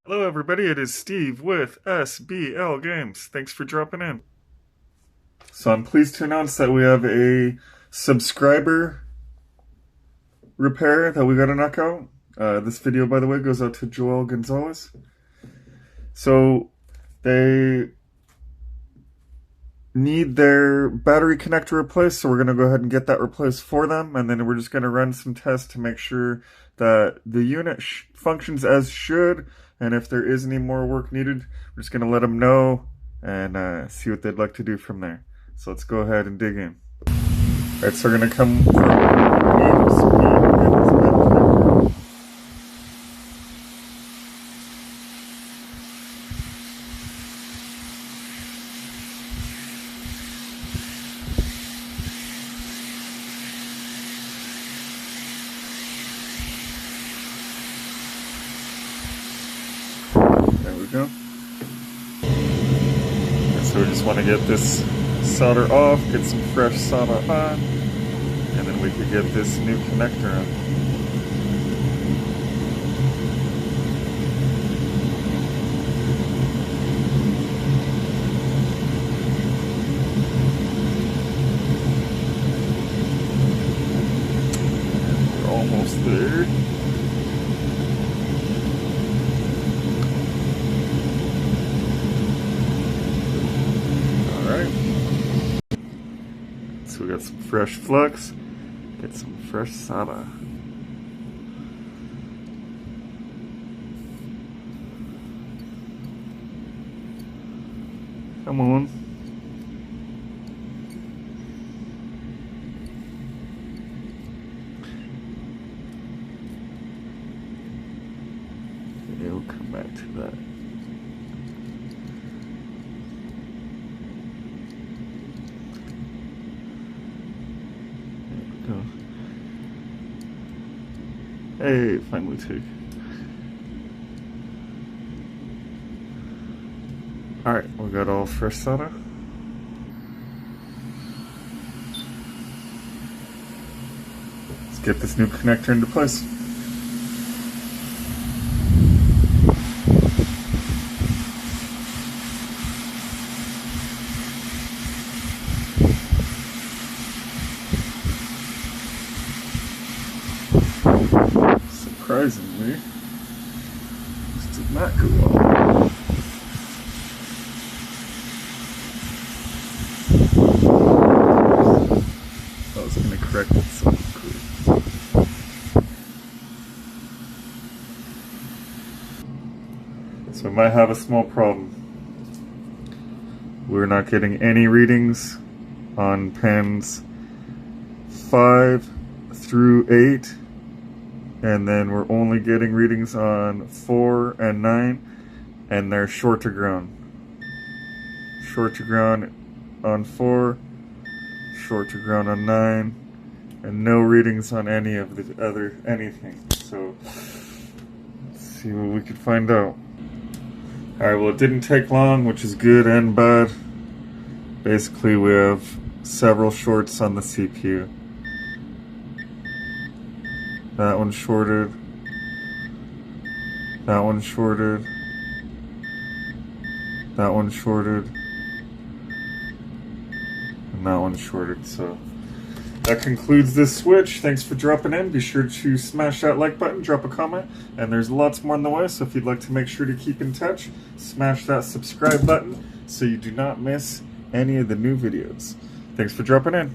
Hello everybody, it is Steve with SBL Games. Thanks for dropping in. So I'm pleased to announce that we have a subscriber repair that we gotta knock out. This video, by the way, goes out to Joel Gonzalez. So they need their battery connector replaced, so we're going to go ahead and get that replaced for them, and then we're just going to run some tests to make sure that the unit functions as should, and if there is any more work needed, we're just going to let them know and see what they'd like to do from there. So let's go ahead and dig in. Alright, so we're going to come from there we go. And so we just want to get this solder off, get some fresh solder on, and then we could get this new connector on. And we're almost there. So we got some fresh flux, get some fresh solder. Come on. Yeah, we'll come back to that. Hey, finally took. Alright, we got all fresh solder. Let's get this new connector into place. Surprisingly, this did not go well. I was going to correct itself. So we might have a small problem. We're not getting any readings on pins 5 through 8. And then we're only getting readings on 4 and 9, and they're short to ground. Short to ground on 4, short to ground on 9, and no readings on any of the other anything. So let's see what we could find out. Alright, well, it didn't take long, which is good and bad. Basically, we have several shorts on the CPU. That one shorted. That one shorted. That one shorted. And that one shorted. So that concludes this switch. Thanks for dropping in. Be sure to smash that like button, drop a comment, and there's lots more on the way. So if you'd like to make sure to keep in touch, smash that subscribe button so you do not miss any of the new videos. Thanks for dropping in.